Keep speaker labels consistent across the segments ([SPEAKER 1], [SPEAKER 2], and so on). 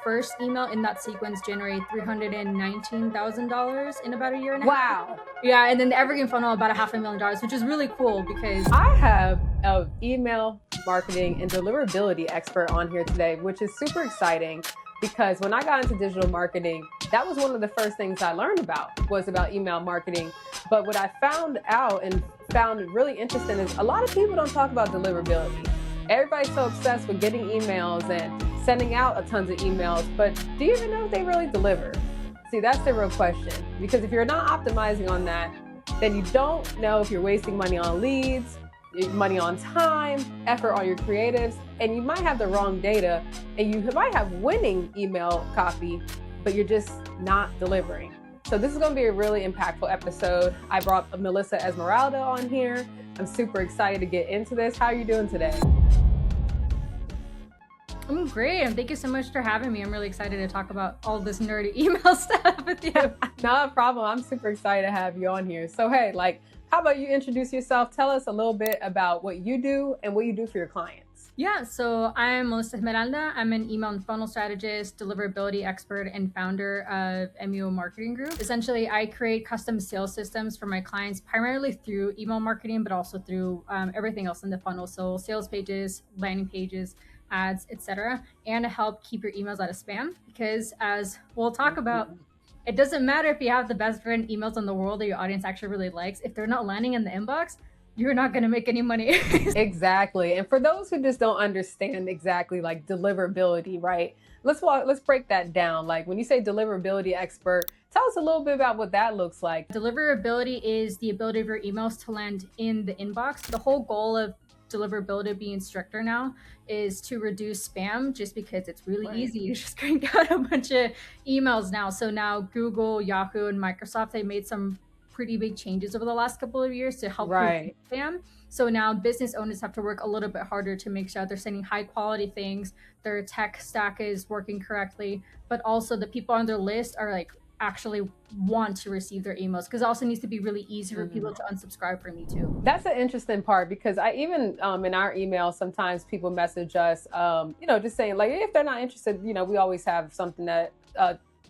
[SPEAKER 1] first email in that sequence generated $319,000 in about a year and a half.
[SPEAKER 2] Wow.
[SPEAKER 1] Yeah, and then the evergreen funnel about $500,000, which is really cool because
[SPEAKER 2] I have an email marketing and deliverability expert on here today, which is super exciting because when I got into digital marketing, that was one of the first things I learned about was about email marketing. But what I found out and found really interesting is a lot of people don't talk about deliverability. Everybody's so obsessed with getting emails and sending out a tons of emails, but do you even know if they really deliver? See, that's the real question. Because if you're not optimizing on that, then you don't know if you're wasting money on leads, money on time, effort on your creatives, and you might have the wrong data, and you might have winning email copy, but you're just not delivering. So this is going to be a really impactful episode. I brought Melissa Esmeralda on here. I'm super excited to get into this. How are you doing today?
[SPEAKER 1] I'm great, and thank you so much for having me. I'm really excited to talk about all this nerdy email stuff with you.
[SPEAKER 2] Not a problem. I'm super excited to have you on here. So hey, how about you introduce yourself? Tell us a little bit about what you do and what you do for your clients.
[SPEAKER 1] Yeah, so I'm Melissa Esmeralda. I'm an email and funnel strategist, deliverability expert, and founder of MUO Marketing Group. Essentially, I create custom sales systems for my clients, primarily through email marketing, but also through everything else in the funnel. So sales pages, landing pages, ads, etc., and to help keep your emails out of spam. Because as we'll talk about, it doesn't matter if you have the best friend emails in the world that your audience actually really likes. If they're not landing in the inbox, you're not going to make any money.
[SPEAKER 2] Exactly. And for those who just don't understand exactly deliverability, right? Let's break that down. Like when you say deliverability expert, tell us a little bit about what that looks like.
[SPEAKER 1] Deliverability is the ability of your emails to land in the inbox. The whole goal of deliverability being stricter now is to reduce spam, just because it's really easy to just crank out a bunch of emails now. So now Google, Yahoo, and Microsoft, they made some pretty big changes over the last couple of years to help reduce spam. So now business owners have to work a little bit harder to make sure they're sending high quality things, their tech stack is working correctly, but also the people on their list are actually want to receive their emails, because it also needs to be really easy for people to unsubscribe from you too.
[SPEAKER 2] That's an interesting part, because I even in our email, sometimes people message us, just saying if they're not interested, we always have something that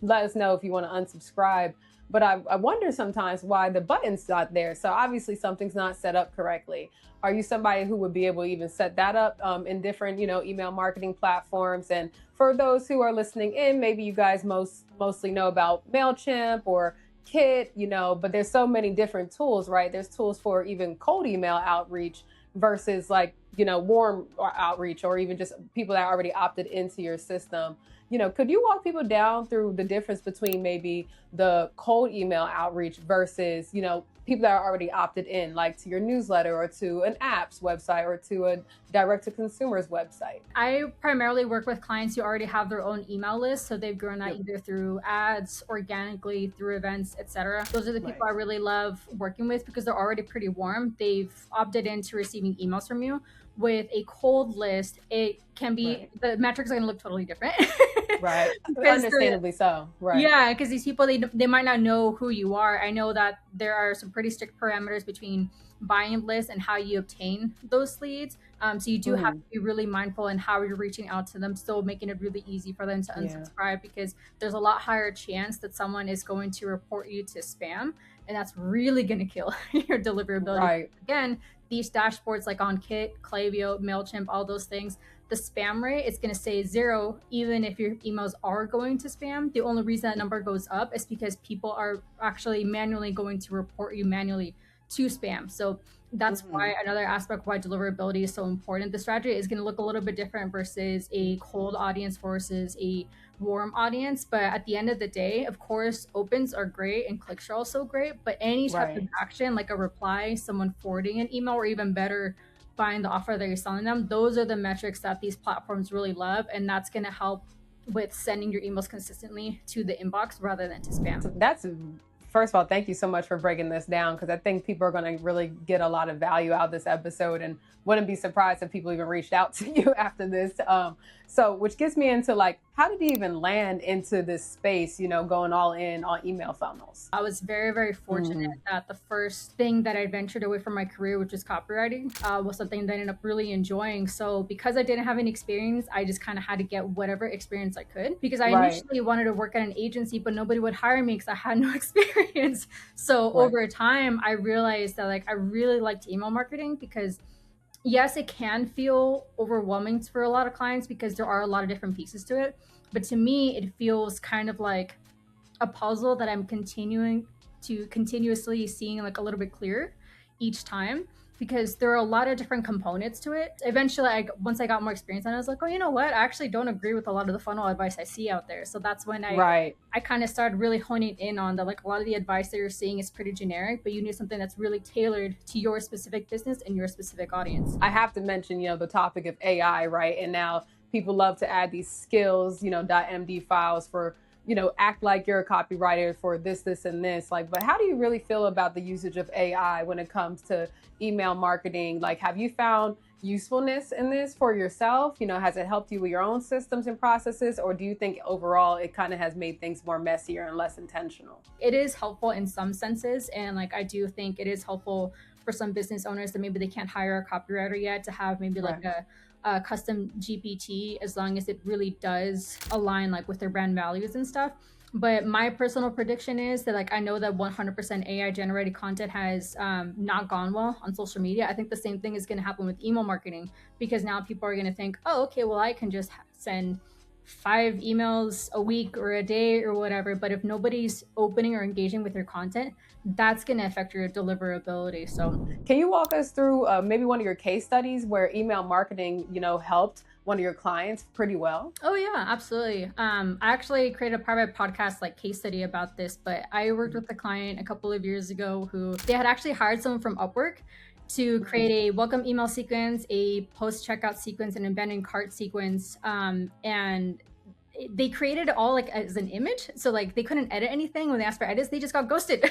[SPEAKER 2] let us know if you want to unsubscribe. But I wonder sometimes why the button's not there. So obviously something's not set up correctly. Are you somebody who would be able to even set that up in different, email marketing platforms? And for those who are listening in, maybe you guys mostly know about MailChimp or Kit, but there's so many different tools, right? There's tools for even cold email outreach versus warm outreach, or even just people that already opted into your system. Could you walk people down through the difference between maybe the cold email outreach versus, people that are already opted in, like to your newsletter or to an app's website or to a direct to consumer's website?
[SPEAKER 1] I primarily work with clients who already have their own email list. So they've grown that either through ads, organically, through events, etc. Those are the people I really love working with because they're already pretty warm. They've opted into receiving emails from you. With a cold list, it can be, the metrics are going to look totally different.
[SPEAKER 2] Right. Understandably so. Right.
[SPEAKER 1] Yeah, because these people, they might not know who you are. I know that there are some pretty strict parameters between buying lists and how you obtain those leads. So you do have to be really mindful in how you're reaching out to them, still making it really easy for them to unsubscribe, because there's a lot higher chance that someone is going to report you to spam, and that's really going to kill your deliverability.
[SPEAKER 2] Right.
[SPEAKER 1] Again, these dashboards like on Kit, Klaviyo, MailChimp, all those things, the spam rate is going to say 0 even if your emails are going to spam. The only reason that number goes up is because people are actually manually going to report you manually to spam. So that's why another aspect why deliverability is so important. The strategy is going to look a little bit different versus a cold audience versus a warm audience. But at the end of the day, of course, opens are great and clicks are also great. But any type of action, like a reply, someone forwarding an email, or even better, buying the offer that you're selling them, those are the metrics that these platforms really love. And that's going to help with sending your emails consistently to the inbox rather than to spam.
[SPEAKER 2] So that's, first of all, thank you so much for breaking this down, because I think people are going to really get a lot of value out of this episode, and wouldn't be surprised if people even reached out to you after this. So, which gets me into like, how did you even land into this space, going all in on email funnels?
[SPEAKER 1] I was very, very fortunate
[SPEAKER 2] Mm,
[SPEAKER 1] that the first thing that I ventured away from my career, which is copywriting, was something that I ended up really enjoying. So, because I didn't have any experience, I just kind of had to get whatever experience I could because I
[SPEAKER 2] right,
[SPEAKER 1] initially wanted to work at an agency, but nobody would hire me because I had no experience. So,
[SPEAKER 2] right,
[SPEAKER 1] over time, I realized that like I really liked email marketing because yes, it can feel overwhelming for a lot of clients because there are a lot of different pieces to it. But to me, it feels kind of like a puzzle that I'm continuing to continuously seeing like a little bit clearer each time because there are a lot of different components to it. Eventually, once I got more experience, and I was like, oh, you know what? I actually don't agree with a lot of the funnel advice I see out there. So that's when
[SPEAKER 2] right.
[SPEAKER 1] I kind of started really honing in on that. Like a lot of the advice that you're seeing is pretty generic, but you need something that's really tailored to your specific business and your specific audience.
[SPEAKER 2] I have to mention, the topic of AI, right? And now people love to add these skills, .md files for, act like you're a copywriter for this, and this. Like, but how do you really feel about the usage of AI when it comes to email marketing? Like, have you found usefulness in this for yourself? Has it helped you with your own systems and processes? Or do you think overall it kind of has made things more messier and less intentional?
[SPEAKER 1] It is helpful in some senses, and like I do think it is helpful for some business owners that maybe they can't hire a copywriter yet to have maybe like
[SPEAKER 2] Right.
[SPEAKER 1] a custom GPT as long as it really does align like with their brand values and stuff. But my personal prediction is that like I know that 100% AI generated content has not gone well on social media. I think the same thing is going to happen with email marketing because now people are going to think, oh, okay, well I can just send 5 emails a week or a day or whatever. But if nobody's opening or engaging with your content, that's going to affect your deliverability. So,
[SPEAKER 2] Can you walk us through maybe one of your case studies where email marketing, helped one of your clients pretty well?
[SPEAKER 1] oh yeah, absolutely. I actually created a private podcast like case study about this, but I worked
[SPEAKER 2] Mhm.
[SPEAKER 1] with a client a couple of years ago who they had actually hired someone from Upwork to
[SPEAKER 2] Mhm.
[SPEAKER 1] create a welcome email sequence, a post checkout sequence, an abandoned cart sequence, and they created it all like as an image. So like they couldn't edit anything. When they asked for edits, they just got ghosted.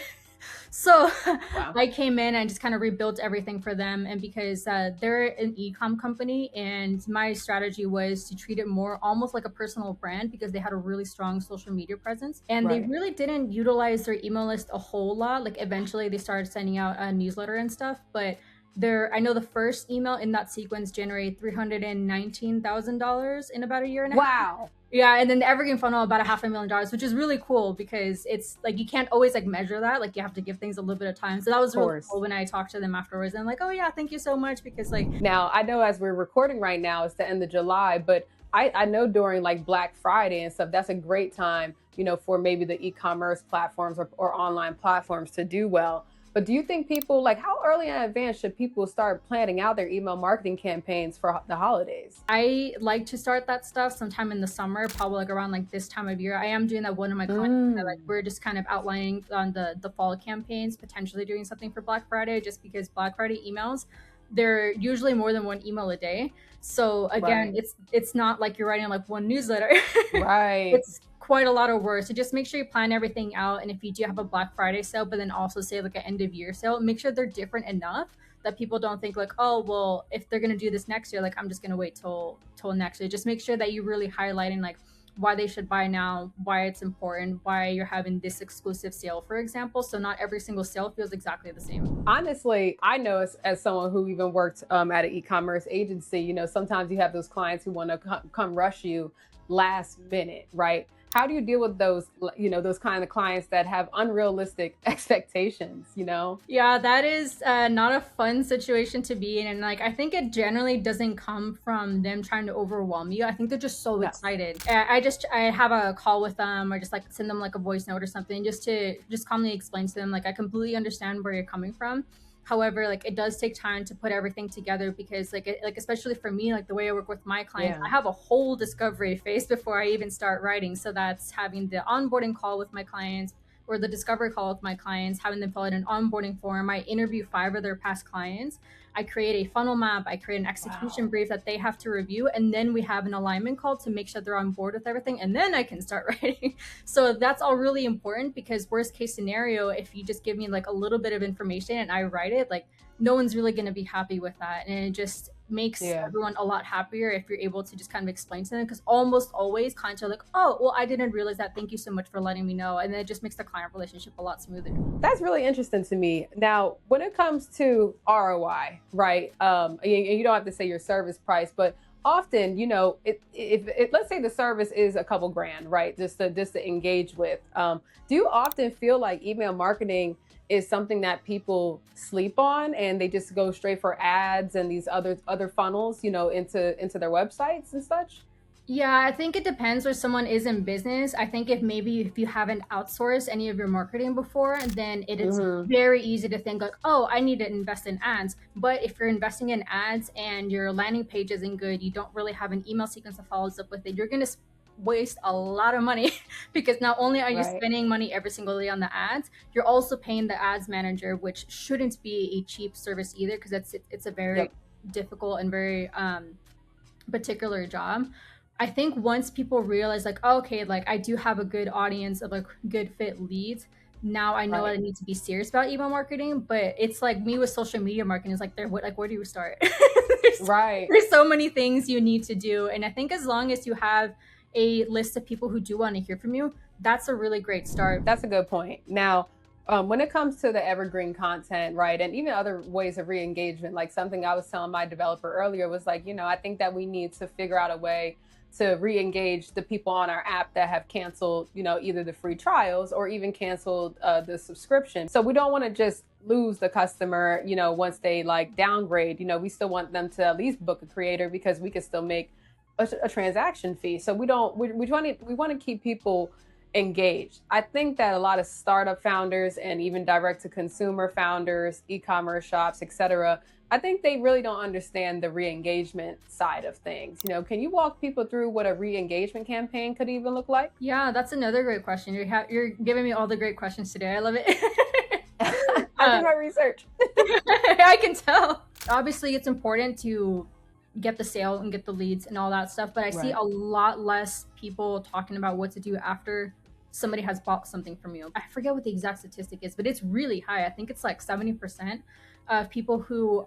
[SPEAKER 1] So
[SPEAKER 2] Wow.
[SPEAKER 1] I came in and just kind of rebuilt everything for them. And because they're an e-com company, and my strategy was to treat it more almost like a personal brand because they had a really strong social media presence. And they
[SPEAKER 2] Right.
[SPEAKER 1] really didn't utilize their email list a whole lot. Like eventually they started sending out a newsletter and stuff, but I know the first email in that sequence generated $319,000 in about a year and a half.
[SPEAKER 2] Wow.
[SPEAKER 1] Yeah, and then the evergreen funnel about a $500,000, which is really cool because it's like you can't always like measure that. Like you have to give things a little bit of time. So that
[SPEAKER 2] Of
[SPEAKER 1] was really
[SPEAKER 2] course.
[SPEAKER 1] cool when I talked to them afterwards. And I'm like, oh yeah, thank you so much because like
[SPEAKER 2] Now, I know as we're recording right now, it's the end of July, but I know during like Black Friday and stuff, that's a great time, for maybe the e-commerce platforms or online platforms to do well. But do you think people like how early in advance should people start planning out their email marketing campaigns for the holidays?
[SPEAKER 1] I like to start that stuff sometime in the summer, probably like around like this time of year. I am doing that one of my clients. Like
[SPEAKER 2] Mm,
[SPEAKER 1] we're just kind of outlining on the fall campaigns, potentially doing something for Black Friday, just because Black Friday emails, they're usually more than one email a day. So again,
[SPEAKER 2] right.
[SPEAKER 1] it's not like you're writing like one newsletter.
[SPEAKER 2] Right.
[SPEAKER 1] It's quite a lot of work. So just make sure you plan everything out. And if you do have a Black Friday sale, but then also say like an end of year sale, make sure they're different enough that people don't think like, oh, well, if they're gonna do this next year, like I'm just gonna wait till next year. Just make sure that you really highlighting like why they should buy now, why it's important, why you're having this exclusive sale, for example. So not every single sale feels exactly the same.
[SPEAKER 2] Honestly, I know as someone who even worked at an e-commerce agency, sometimes you have those clients who want to come rush you last minute, right? How do you deal with those kind of clients that have unrealistic expectations?
[SPEAKER 1] Yeah, that is not a fun situation to be in. And like, I think it generally doesn't come from them trying to overwhelm you. I think they're just so
[SPEAKER 2] Yes.
[SPEAKER 1] excited. I have a call with them or just like send them like a voice note or something just to just calmly explain to them, like, I completely understand where you're coming from. However, like it does take time to put everything together because like especially for me, like the way I work with my clients,
[SPEAKER 2] Yeah.
[SPEAKER 1] I have a whole discovery phase before I even start writing. So that's having the onboarding call with my clients or the discovery call with my clients, having them fill out an onboarding form. I interview 5 of their past clients. I create a funnel map. I create an execution
[SPEAKER 2] Wow.
[SPEAKER 1] brief that they have to review. And then we have an alignment call to make sure they're on board with everything. And then I can start writing. So that's all really important because, worst case scenario, if you just give me like a little bit of information and I write it, like no one's really going to be happy with that. And it just, makes
[SPEAKER 2] Yeah.
[SPEAKER 1] everyone a lot happier if you're able to just kind of explain to them, because almost always clients are like, oh, well, I didn't realize that, thank you so much for letting me know, and then it just makes the client relationship a lot smoother.
[SPEAKER 2] That's really interesting to me. Now, when it comes to ROI, right? You don't have to say your service price, but often, if let's say the service is a couple grand, right? Just to engage with. Do you often feel like email marketing is something that people sleep on and they just go straight for ads and these other funnels, into their websites and such?
[SPEAKER 1] Yeah, I think it depends where someone is in business. I think if you haven't outsourced any of your marketing before, then it is
[SPEAKER 2] Hmm.
[SPEAKER 1] very easy to think like, oh, I need to invest in ads. But if you're investing in ads and your landing page isn't good, you don't really have an email sequence that follows up with it, you're going to waste a lot of money because not only are you
[SPEAKER 2] Right.
[SPEAKER 1] spending money every single day on the ads, you're also paying the ads manager, which shouldn't be a cheap service either, because it's a very
[SPEAKER 2] Yep.
[SPEAKER 1] difficult and very particular job. I think once people realize like, oh, okay, like I do have a good audience of like good fit leads, now I know I
[SPEAKER 2] Right.
[SPEAKER 1] need to be serious about email marketing. But it's like me with social media marketing, is like there what like where do you start?
[SPEAKER 2] Right.
[SPEAKER 1] There's so many things you need to do. And I think as long as you have a list of people who do want to hear from you, that's a really great start.
[SPEAKER 2] That's a good point. Now, when it comes to the evergreen content, right, and even other ways of re-engagement, like something I was telling my developer earlier was like, I think that we need to figure out a way to re-engage the people on our app that have canceled, either the free trials or even canceled the subscription. So we don't want to just lose the customer, once they like downgrade. We still want them to at least book a creator because we can still make a transaction fee. So we want to keep people engaged. I think that a lot of startup founders and even direct to consumer founders, e-commerce shops, etc., I think they really don't understand the re-engagement side of things. Can you walk people through what a re-engagement campaign could even look like?
[SPEAKER 1] Yeah, that's another great question. You're giving me all the great questions today. I love it.
[SPEAKER 2] I
[SPEAKER 1] uh,
[SPEAKER 2] did my research.
[SPEAKER 1] I can tell. Obviously, it's important to get the sale and get the leads and all that stuff, but I see
[SPEAKER 2] Right.
[SPEAKER 1] a lot less people talking about what to do after somebody has bought something from you. I forget what the exact statistic is, but it's really high. I think it's like 70% of people who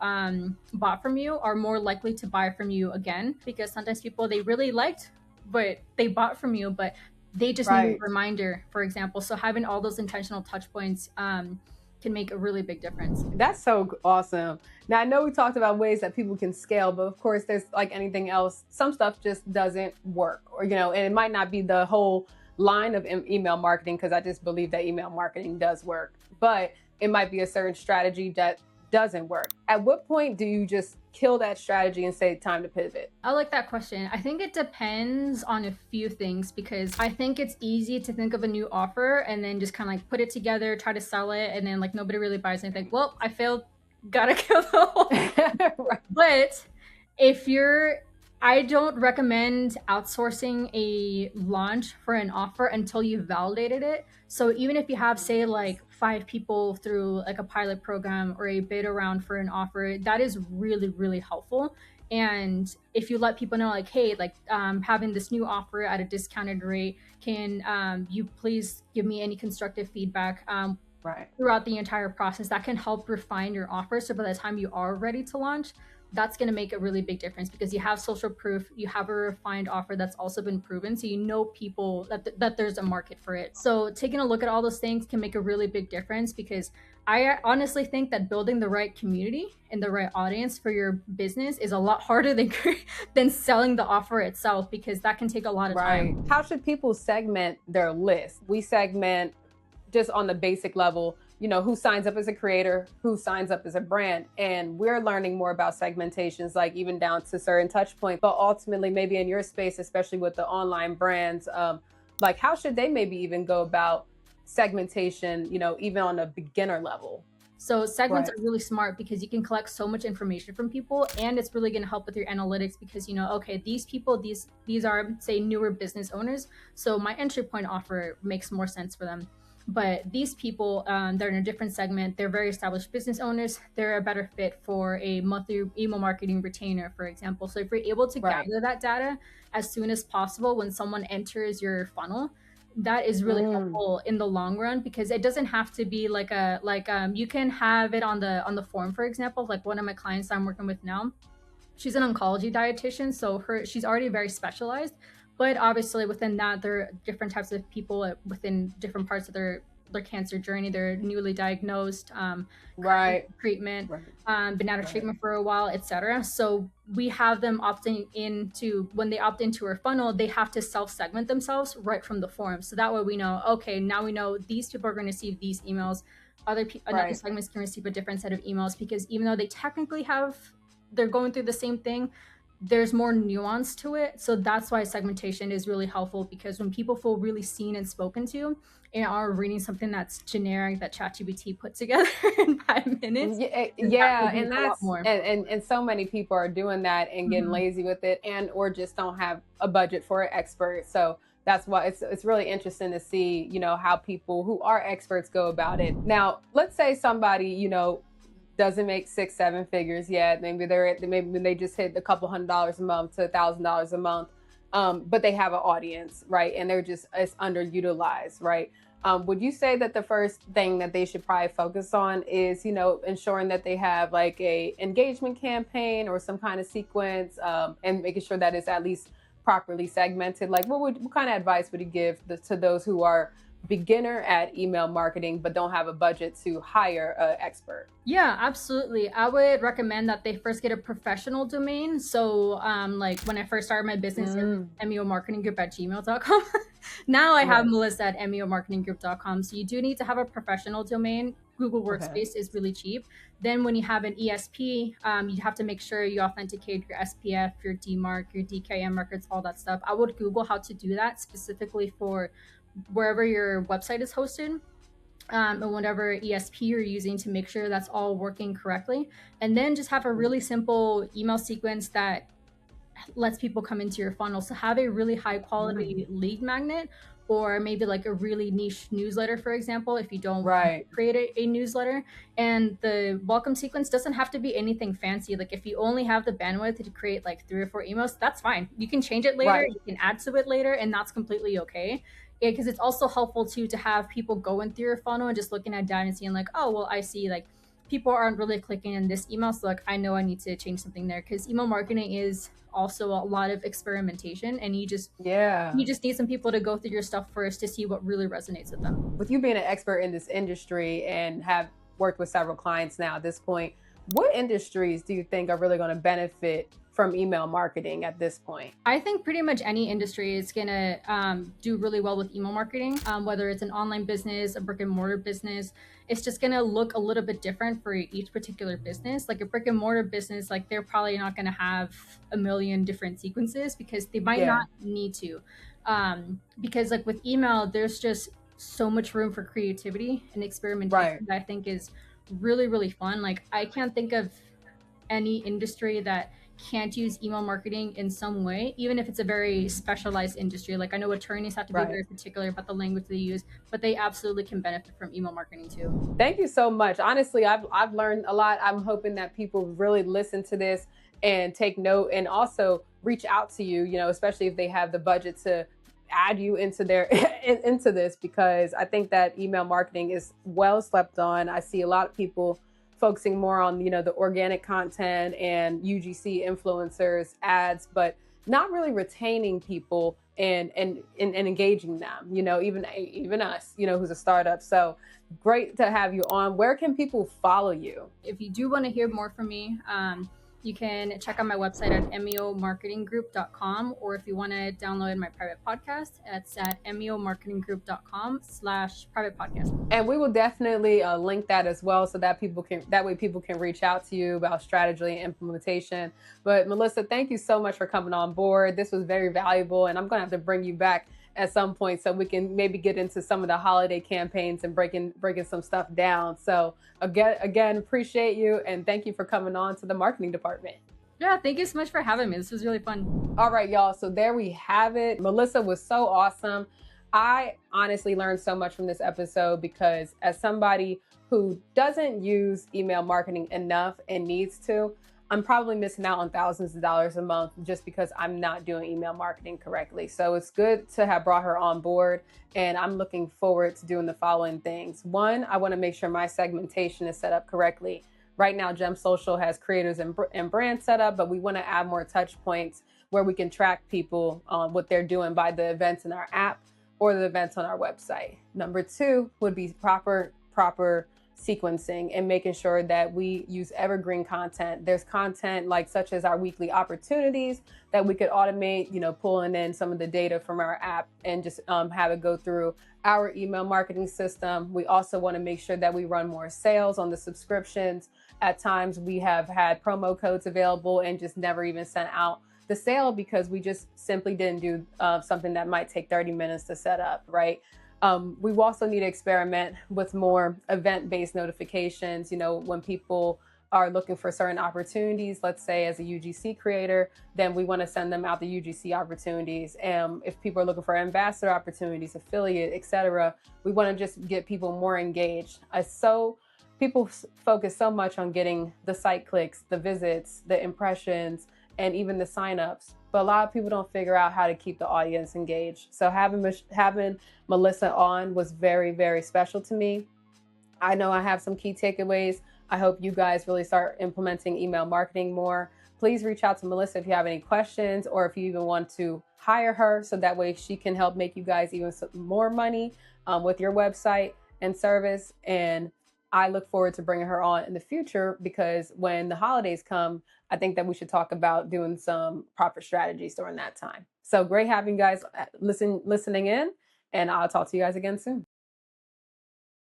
[SPEAKER 1] bought from you are more likely to buy from you again, because sometimes people they really liked, but they bought from you, but they just need a
[SPEAKER 2] Right.
[SPEAKER 1] reminder, for example. So having all those intentional touch points can make a really big difference.
[SPEAKER 2] That's so awesome. Now, I know we talked about ways that people can scale, but of course, there's like anything else, some stuff just doesn't work, and it might not be the whole line of email marketing, because I just believe that email marketing does work, but it might be a certain strategy that doesn't work. At what point do you just kill that strategy and say, time to pivot?
[SPEAKER 1] I like that question. I think it depends on a few things, because I think it's easy to think of a new offer and then just kind of like put it together, try to sell it, and then like nobody really buys anything. Well, I failed. Gotta kill the whole.
[SPEAKER 2] Right.
[SPEAKER 1] But if you're, I don't recommend outsourcing a launch for an offer until you've validated it. So even if you have, say, like 5 people through like a pilot program or a beta round for an offer, that is really, really helpful. And if you let people know, like, hey, like having this new offer at a discounted rate, can you please give me any constructive feedback
[SPEAKER 2] Right.
[SPEAKER 1] throughout the entire process, that can help refine your offer. So by the time you are ready to launch, that's going to make a really big difference, because you have social proof, you have a refined offer that's also been proven, so you know people that there's a market for it. So taking a look at all those things can make a really big difference, because I honestly think that building the right community and the right audience for your business is a lot harder than than selling the offer itself, because that can take a lot of
[SPEAKER 2] Right.
[SPEAKER 1] time.
[SPEAKER 2] How should people segment their list? We segment just on the basic level, who signs up as a creator, who signs up as a brand. And we're learning more about segmentations, like even down to certain touch points. But ultimately, maybe in your space, especially with the online brands, like how should they maybe even go about segmentation, even on a beginner level?
[SPEAKER 1] So segments
[SPEAKER 2] Right.
[SPEAKER 1] are really smart, because you can collect so much information from people, and it's really going to help with your analytics, because okay, these people, these are, say, newer business owners, so my entry point offer makes more sense for them. But these people, they're in a different segment, they're very established business owners, they're a better fit for a monthly email marketing retainer, for example. So if you're able to
[SPEAKER 2] Right.
[SPEAKER 1] gather that data as soon as possible when someone enters your funnel, that is really
[SPEAKER 2] Mm,
[SPEAKER 1] helpful in the long run, because it doesn't have to be like you can have it on the form, for example, like one of my clients I'm working with now. she's an oncology dietitian, so she's already very specialized. But obviously, within that, there are different types of people within different parts of their cancer journey. They're newly diagnosed,
[SPEAKER 2] Right.
[SPEAKER 1] treatment,
[SPEAKER 2] Right.
[SPEAKER 1] been out of
[SPEAKER 2] Right.
[SPEAKER 1] treatment for a while, etc. So we have them opting into, when they opt into our funnel, they have to self-segment themselves right from the form. So that way we know, okay, now we know these people are going to receive these emails. Another
[SPEAKER 2] Right.
[SPEAKER 1] segments can receive a different set of emails, because even though they technically they're going through the same thing, there's more nuance to it. So that's why segmentation is really helpful, because when people feel really seen and spoken to and are reading something that's generic that ChatGPT put together in 5 minutes,
[SPEAKER 2] Yeah,
[SPEAKER 1] then that
[SPEAKER 2] yeah,
[SPEAKER 1] resonates
[SPEAKER 2] and
[SPEAKER 1] a lot
[SPEAKER 2] that's
[SPEAKER 1] more.
[SPEAKER 2] and so many people are doing that and getting
[SPEAKER 1] Mhm.
[SPEAKER 2] lazy with it, and or just don't have a budget for an expert. So that's why it's really interesting to see, how people who are experts go about it. Now, let's say somebody, doesn't make 6 7 figures yet. Maybe they just hit a couple $100 a month to $1,000 a month, but they have an audience, right? And it's underutilized, right? Would you say that the first thing that they should probably focus on is, ensuring that they have like a engagement campaign or some kind of sequence, and making sure that it's at least properly segmented? Like, what kind of advice would you give to those who are beginner at email marketing but don't have a budget to hire an expert?
[SPEAKER 1] Yeah, absolutely. I would recommend that they first get a professional domain. So, like when I first started my business, it was
[SPEAKER 2] Mm,
[SPEAKER 1] meomarketinggroup@gmail.com. Now I have
[SPEAKER 2] right.
[SPEAKER 1] Melissa at meomarketinggroup.com. So you do need to have a professional domain. Google
[SPEAKER 2] Okay.
[SPEAKER 1] Workspace is really cheap. Then when you have an ESP, you have to make sure you authenticate your SPF, your DMARC, your DKM records, all that stuff. I would Google how to do that specifically for wherever your website is hosted, and whatever ESP you're using, to make sure that's all working correctly. And then just have a really simple email sequence that lets people come into your funnel. So have a really high
[SPEAKER 2] Mm,
[SPEAKER 1] quality lead magnet, or maybe like a really niche newsletter, for example, if you don't want to
[SPEAKER 2] right.
[SPEAKER 1] create a newsletter. And the welcome sequence doesn't have to be anything fancy. Like if you only have the bandwidth to create like 3 or 4 emails, that's fine. You can change it later,
[SPEAKER 2] Right.
[SPEAKER 1] you can add to it later, and that's completely okay. Yeah, because it's also helpful too to have people going through your funnel and just looking at data and seeing like, oh well, I see like people aren't really clicking in this email, so like I know I need to change something there, because email marketing is also a lot of experimentation, and
[SPEAKER 2] Yeah.
[SPEAKER 1] you just need some people to go through your stuff first to see what really resonates with them.
[SPEAKER 2] With you being an expert in this industry and have worked with several clients now at this point, what industries do you think are really going to benefit from email marketing at this point?
[SPEAKER 1] I think pretty much any industry is gonna do really well with email marketing, whether it's an online business, a brick and mortar business. It's just gonna look a little bit different for each particular business. Like a brick and mortar business, like they're probably not gonna have a million different sequences, because they might
[SPEAKER 2] Yeah.
[SPEAKER 1] not need to. Because like with email, there's just so much room for creativity and experimentation
[SPEAKER 2] Right.
[SPEAKER 1] that I think is really, really fun. Like I can't think of any industry that can't use email marketing in some way, even if it's a very specialized industry. Like I know attorneys have to be
[SPEAKER 2] Right.
[SPEAKER 1] very particular about the language they use, but they absolutely can benefit from email marketing too.
[SPEAKER 2] Thank you so much. Honestly, I've learned a lot. I'm hoping that people really listen to this and take note, and also reach out to you, especially if they have the budget to add you into their into this, because I think that email marketing is well slept on. I see a lot of people focusing more on, the organic content and UGC influencers ads, but not really retaining people and engaging them, even us, who's a startup. So great to have you on. Where can people follow you?
[SPEAKER 1] If you do want to hear more from me, you can check out my website at meomarketinggroup.com, or if you want to download my private podcast, it's at meomarketinggroup.com/private podcast.
[SPEAKER 2] And we will definitely link that as well, so that that way people can reach out to you about strategy and implementation. But Melissa, thank you so much for coming on board. This was very valuable, and I'm going to have to bring you back at some point so we can maybe get into some of the holiday campaigns and breaking some stuff down. So again, appreciate you, and thank you for coming on to the marketing department.
[SPEAKER 1] Yeah, thank you so much for having me. This was really fun.
[SPEAKER 2] All right, y'all. So there we have it. Melissa was so awesome. I honestly learned so much from this episode, because as somebody who doesn't use email marketing enough and needs to, I'm probably missing out on thousands of dollars a month just because I'm not doing email marketing correctly. So it's good to have brought her on board. And I'm looking forward to doing the following things. One, I want to make sure my segmentation is set up correctly. Right now, Gem Social has creators and brands set up, but we want to add more touch points where we can track people what they're doing by the events in our app or the events on our website. Number two would be proper sequencing and making sure that we use evergreen content. There's content like such as our weekly opportunities that we could automate, pulling in some of the data from our app and just have it go through our email marketing system. We also want to make sure that we run more sales on the subscriptions. At times we have had promo codes available and just never even sent out the sale because we just simply didn't do something that might take 30 minutes to set up, right? We also need to experiment with more event-based notifications. When people are looking for certain opportunities, let's say as a UGC creator, then we want to send them out the UGC opportunities. If people are looking for ambassador opportunities, affiliate, etc., we want to just get people more engaged. People focus so much on getting the site clicks, the visits, the impressions, and even the signups. But a lot of people don't figure out how to keep the audience engaged. So having Melissa on was very, very special to me. I know I have some key takeaways. I hope you guys really start implementing email marketing more. Please reach out to Melissa if you have any questions or if you even want to hire her so that way she can help make you guys even more money with your website and service. And I look forward to bringing her on in the future because when the holidays come, I think that we should talk about doing some proper strategies during that time. So great having you guys listening in, and I'll talk to you guys again soon.